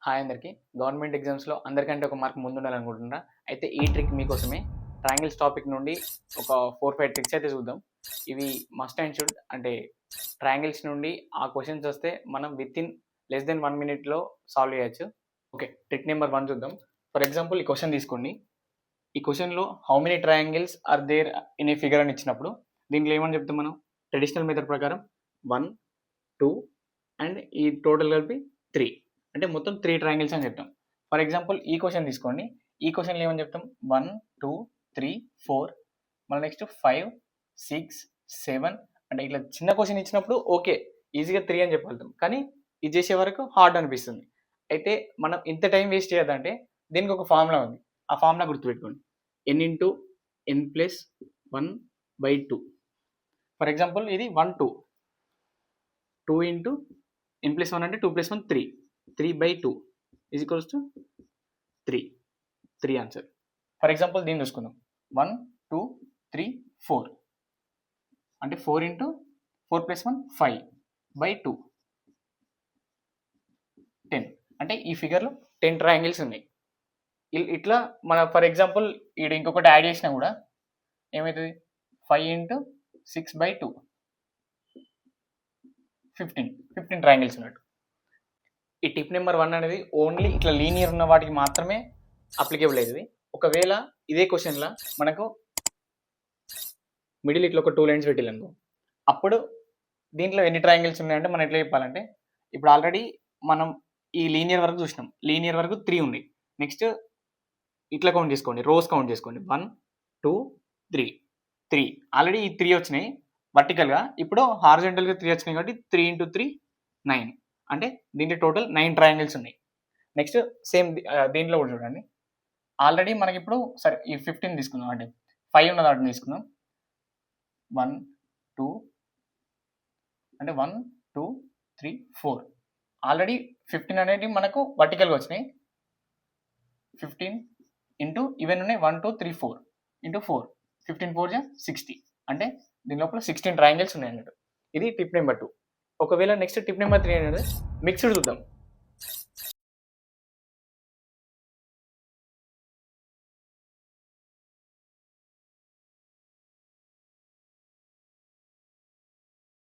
Hi అందరికీ. Government ఎగ్జామ్స్‌లో అందరికంటే ఒక మార్క్ ముందుండాలనుకుంటున్నారా? అయితే ఈ ట్రిక్ మీకోసమే. ట్రయాంగిల్స్ టాపిక్ నుండి ఒక 4, 5 ట్రిక్స్ అయితే చూద్దాం. ఇవి మస్ట్ అండ్ షుడ్. అంటే ట్రయాంగిల్స్ నుండి ఆ క్వెషన్స్ వస్తే మనం వితిన్ లెస్ దెన్ 1 మినిట్‌లో సాల్వ్ చేయొచ్చు. ఓకే. ట్రిక్ నెంబర్ 1 చూద్దాం. ఫర్ ఎగ్జాంపుల్ ఈ క్వెషన్ తీసుకోండి. ఈ క్వెషన్‌లో how many triangles are there in a figure అని ఇచ్చినప్పుడు దీంట్లో ఏమని చెప్తాం మనం? ట్రెడిషనల్ మెథడ్ ప్రకారం 1, 2 అండ్ ఈ టోటల్ కలిపి 3. అంటే మొత్తం 3 ట్రయాంగిల్స్ అని చెప్తాం. ఫర్ ఎగ్జాంపుల్ ఈ క్వెషన్ తీసుకోండి. ఈ క్వెషన్‌లో ఏమని చెప్తాం? 1, 2, 3, 4 మళ్ళీ నెక్స్ట్ 5, 6, 7 అంటే ఇట్లా చిన్న క్వెషన్ ఇచ్చినప్పుడు ఓకే. ఈజీగా 3 అని చెప్పగలుగుతాం. కానీ ఇది చేసే వరకు హార్డ్ అనిపిస్తుంది. అయితే మనం ఇంత టైం వేస్ట్ చేయొద్దంటే దీనికి ఒక ఫార్ములా ఉంది. ఆ ఫార్ములా గుర్తుపెట్టుకోండి. n into n plus 1/2. For example ఇది 1, 2. 2 ఇంటూ n ప్లస్ 1 అంటే 2 plus 1 3. 3/2 is equals to 3 answer. For example దీన్ని చూసుకుందాం. 1, 2, 3, 4 అంటే 4 ఇంటూ 4 ప్లస్ 1 5/2 10. అంటే ఈ ఫిగర్లో 10 ట్రయాంగిల్స్ ఉన్నాయి. ఇట్లా మన ఫర్ ఎగ్జాంపుల్ ఇక్కడ ఇంకొకటి యాడ్ చేసినా కూడా ఏమవుతుంది? 5 ఇంటూ 6/2 15 ట్రయాంగిల్స్ ఉన్నట్టు. ఈ టిప్ నెంబర్ 1 అనేది ఓన్లీ ఇట్లా లీనియర్ ఉన్న వాటికి మాత్రమే అప్లికేబుల్ అవుతుంది. ఒకవేళ ఇదే క్వశ్చన్లో మనకు మిడిల్ ఇట్లా ఒక 2 లైన్స్ పెట్టాలనుకో, అప్పుడు దీంట్లో ఎన్ని ట్రయాంగిల్స్ ఉన్నాయంటే మనం ఎట్లా చెప్పాలంటే, ఇప్పుడు ఆల్రెడీ మనం ఈ లీనియర్ వరకు చూసినాం. లీనియర్ వరకు 3 ఉంది. నెక్స్ట్ ఇట్లా కౌంట్ చేసుకోండి, రోస్ కౌంట్ చేసుకోండి. 1, 2, 3 ఆల్రెడీ ఈ 3 వచ్చినాయి వర్టికల్గా. ఇప్పుడు హారిజాంటల్గా 3 వచ్చినాయి కాబట్టి 3 ఇంటూ 3 9. అంటే దీంట్లో టోటల్ 9 ట్రయాంగిల్స్ ఉన్నాయి. నెక్స్ట్ సేమ్ దీంట్లో కూడా చూడండి. ఆల్రెడీ మనకి ఇప్పుడు సరే ఈ 15 తీసుకుందాం. అంటే 5 ఉన్న దాంట్లో తీసుకుందాం. 1, 2 అంటే 1, 2, 3, 4 ఆల్రెడీ 15 అనేది మనకు వర్టికల్గా వచ్చినాయి. 15 ఇంటూ ఇవన్నీ ఉన్నాయి. 1, 2, 3, 4 ఇంటూ 4 15 4 60. అంటే దీని లోపల 16 ట్రయాంగిల్స్ ఉన్నాయి అన్నట్టు. ఇది టిప్ నెంబర్ 2. ఒకవేళ నెక్స్ట్ టిప్ నెంబర్ 3 అనేది మిక్స్డ్ చూద్దాం.